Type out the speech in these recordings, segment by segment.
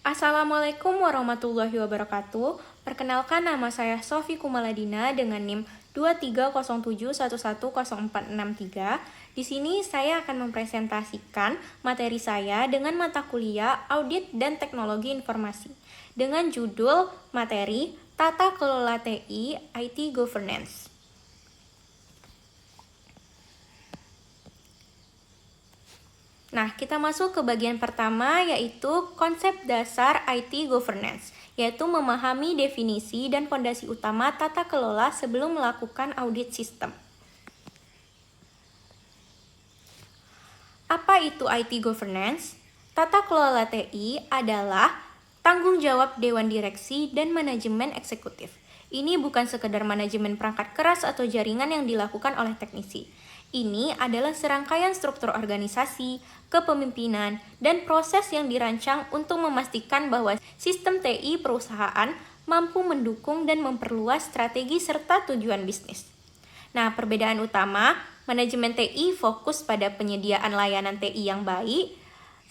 Assalamualaikum warahmatullahi wabarakatuh. Perkenalkan, nama saya Sofi Kumaladina dengan NIM 230711043. Di sini saya akan mempresentasikan materi saya dengan mata kuliah Audit dan Teknologi Informasi dengan judul materi Tata Kelola TI IT Governance. Nah, kita masuk ke bagian pertama, yaitu konsep dasar IT governance, yaitu memahami definisi dan fondasi utama tata kelola sebelum melakukan audit sistem. Apa itu IT governance? Tata kelola TI adalah tanggung jawab Dewan Direksi dan Manajemen Eksekutif. Ini bukan sekedar manajemen perangkat keras atau jaringan yang dilakukan oleh teknisi. Ini adalah serangkaian struktur organisasi, kepemimpinan, dan proses yang dirancang untuk memastikan bahwa sistem TI perusahaan mampu mendukung dan memperluas strategi serta tujuan bisnis. Nah, perbedaan utama, manajemen TI fokus pada penyediaan layanan TI yang baik,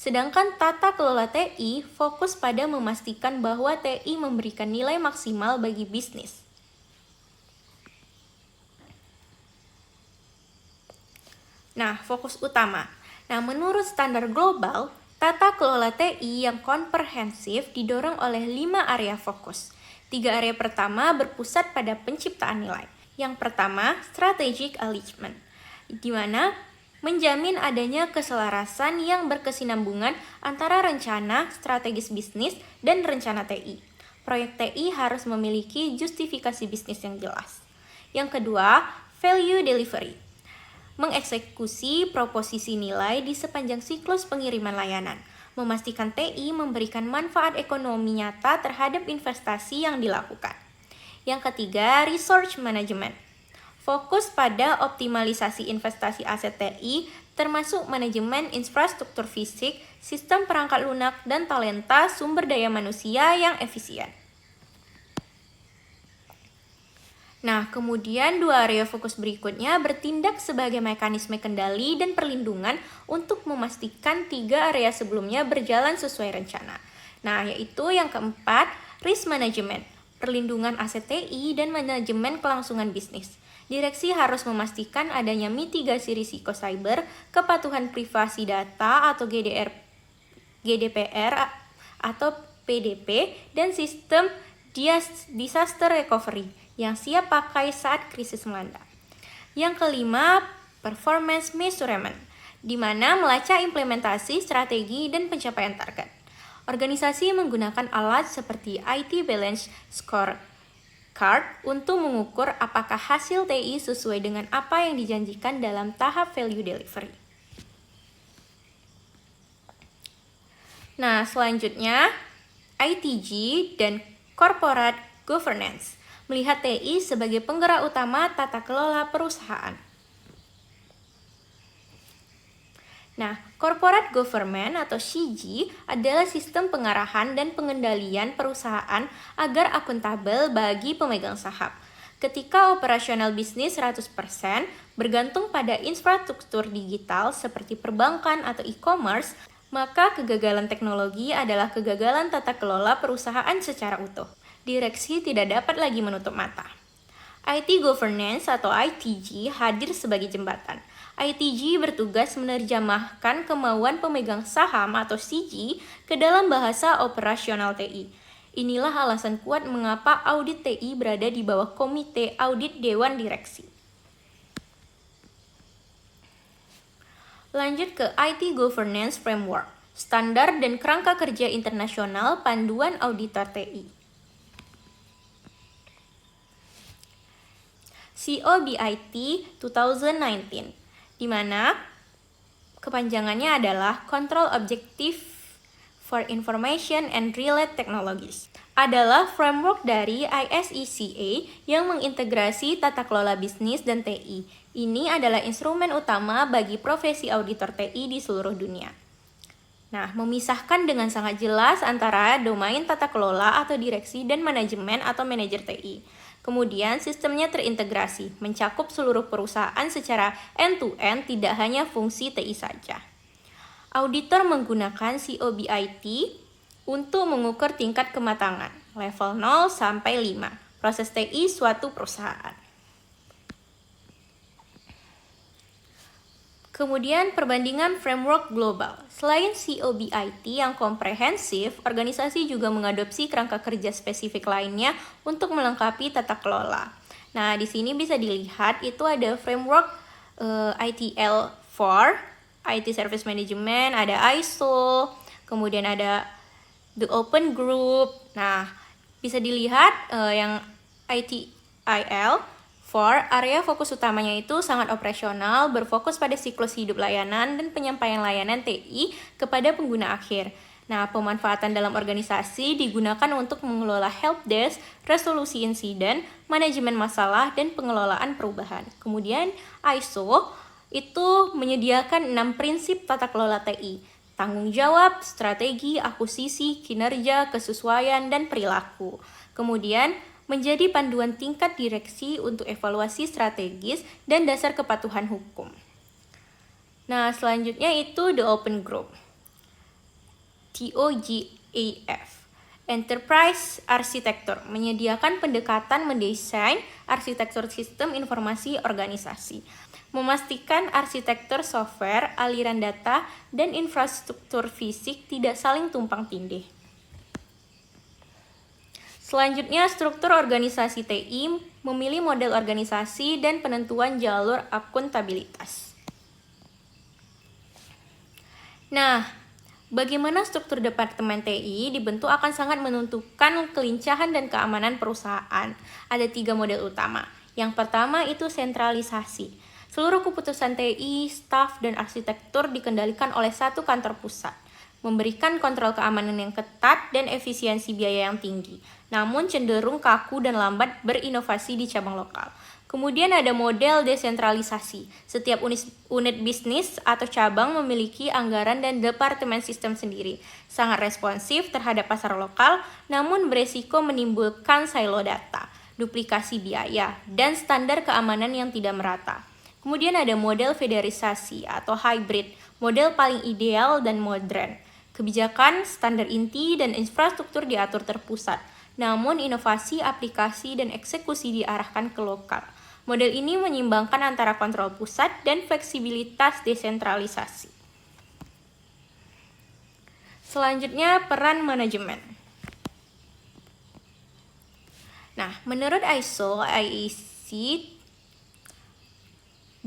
sedangkan tata kelola TI fokus pada memastikan bahwa TI memberikan nilai maksimal bagi bisnis. Nah, fokus utama. Nah, menurut standar global, tata kelola TI yang komprehensif didorong oleh 5 area fokus. 3 area pertama berpusat pada penciptaan nilai. Yang pertama, strategic alignment, di mana menjamin adanya keselarasan yang berkesinambungan antara rencana strategis bisnis dan rencana TI. Proyek TI harus memiliki justifikasi bisnis yang jelas. Yang kedua, value delivery, mengeksekusi proposisi nilai di sepanjang siklus pengiriman layanan, memastikan TI memberikan manfaat ekonomi nyata terhadap investasi yang dilakukan. Yang ketiga, resource management, fokus pada optimalisasi investasi aset TI, termasuk manajemen infrastruktur fisik, sistem perangkat lunak, dan talenta sumber daya manusia yang efisien. Nah, kemudian 2 area fokus berikutnya bertindak sebagai mekanisme kendali dan perlindungan untuk memastikan 3 area sebelumnya berjalan sesuai rencana. Nah, yaitu yang keempat, risk management, perlindungan aset TI dan manajemen kelangsungan bisnis. Direksi harus memastikan adanya mitigasi risiko cyber, kepatuhan privasi data atau GDPR atau PDP, dan sistem disaster recovery yang siap pakai saat krisis melanda. Yang kelima, performance measurement, di mana melacak implementasi strategi dan pencapaian target. Organisasi menggunakan alat seperti IT Balance Scorecard untuk mengukur apakah hasil TI sesuai dengan apa yang dijanjikan dalam tahap value delivery. Nah, selanjutnya ITG dan corporate governance, melihat TI sebagai penggerak utama tata kelola perusahaan. Nah, corporate governance atau CG adalah sistem pengarahan dan pengendalian perusahaan agar akuntabel bagi pemegang saham. Ketika operasional bisnis 100% bergantung pada infrastruktur digital seperti perbankan atau e-commerce, maka kegagalan teknologi adalah kegagalan tata kelola perusahaan secara utuh. Direksi tidak dapat lagi menutup mata. IT governance atau ITG hadir sebagai jembatan. ITG bertugas menerjemahkan kemauan pemegang saham atau CG ke dalam bahasa operasional TI. Inilah alasan kuat mengapa audit TI berada di bawah Komite Audit Dewan Direksi. Lanjut ke IT Governance Framework, standar dan kerangka kerja internasional panduan auditor TI. COBIT 2019, di mana kepanjangannya adalah Control Objective for Information and Related Technologies, adalah framework dari ISECA yang mengintegrasi tata kelola bisnis dan TI. Ini adalah instrumen utama bagi profesi auditor TI di seluruh dunia. Nah, memisahkan dengan sangat jelas antara domain tata kelola atau direksi dan manajemen atau manajer TI. Kemudian sistemnya terintegrasi, mencakup seluruh perusahaan secara end-to-end, tidak hanya fungsi TI saja. Auditor menggunakan COBIT untuk mengukur tingkat kematangan, level 0 sampai 5, proses TI suatu perusahaan. Kemudian perbandingan framework global. Selain COBIT yang komprehensif, organisasi juga mengadopsi kerangka kerja spesifik lainnya untuk melengkapi tata kelola. Nah, di sini bisa dilihat itu ada framework ITL4, IT Service Management, ada ISO, kemudian ada The Open Group. Nah, bisa dilihat yang ITIL area fokus utamanya itu sangat operasional, berfokus pada siklus hidup layanan dan penyampaian layanan TI kepada pengguna akhir. Nah, pemanfaatan dalam organisasi digunakan untuk mengelola helpdesk, resolusi insiden, manajemen masalah, dan pengelolaan perubahan. Kemudian ISO itu menyediakan 6 prinsip tata kelola TI: tanggung jawab, strategi, akuisisi, kinerja, kesesuaian, dan perilaku. Kemudian menjadi panduan tingkat direksi untuk evaluasi strategis dan dasar kepatuhan hukum. Nah, selanjutnya itu The Open Group. TOGAF. Enterprise Architecture menyediakan pendekatan mendesain arsitektur sistem informasi organisasi, memastikan arsitektur software, aliran data, dan infrastruktur fisik tidak saling tumpang tindih. Selanjutnya, struktur organisasi TI memilih model organisasi dan penentuan jalur akuntabilitas. Nah, bagaimana struktur Departemen TI dibentuk akan sangat menentukan kelincahan dan keamanan perusahaan. Ada 3 model utama. Yang pertama itu sentralisasi. Seluruh keputusan TI, staf, dan arsitektur dikendalikan oleh satu kantor pusat, memberikan kontrol keamanan yang ketat dan efisiensi biaya yang tinggi, namun cenderung kaku dan lambat berinovasi di cabang lokal. Kemudian ada model desentralisasi. Setiap unit bisnis atau cabang memiliki anggaran dan departemen sistem sendiri. Sangat responsif terhadap pasar lokal, namun beresiko menimbulkan silo data, duplikasi biaya, dan standar keamanan yang tidak merata. Kemudian ada model federalisasi atau hybrid, model paling ideal dan modern. Kebijakan, standar inti, dan infrastruktur diatur terpusat, namun inovasi, aplikasi, dan eksekusi diarahkan ke lokal. Model ini menyeimbangkan antara kontrol pusat dan fleksibilitas desentralisasi. Selanjutnya, peran manajemen. Nah, menurut ISO, IEC,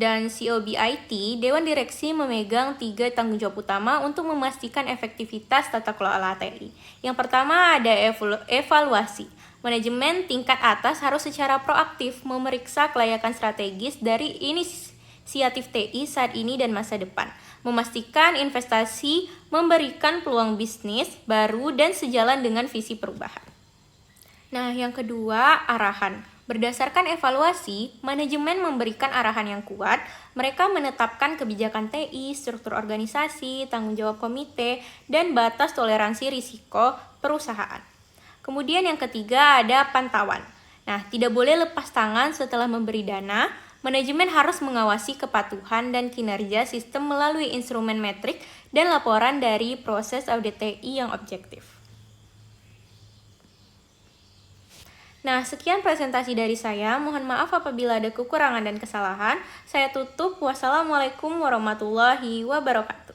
dan COBIT, Dewan Direksi memegang 3 tanggung jawab utama untuk memastikan efektivitas tata kelola TI. Yang pertama ada evaluasi. Manajemen tingkat atas harus secara proaktif memeriksa kelayakan strategis dari inisiatif TI saat ini dan masa depan. Memastikan investasi memberikan peluang bisnis baru dan sejalan dengan visi perubahan. Nah, yang kedua, arahan. Berdasarkan evaluasi, manajemen memberikan arahan yang kuat. Mereka menetapkan kebijakan TI, struktur organisasi, tanggung jawab komite, dan batas toleransi risiko perusahaan. Kemudian yang ketiga ada pantauan. Nah, tidak boleh lepas tangan setelah memberi dana. Manajemen harus mengawasi kepatuhan dan kinerja sistem melalui instrumen metrik dan laporan dari proses audit TI yang objektif. Nah, sekian presentasi dari saya. Mohon maaf apabila ada kekurangan dan kesalahan. Saya tutup. Wassalamualaikum warahmatullahi wabarakatuh.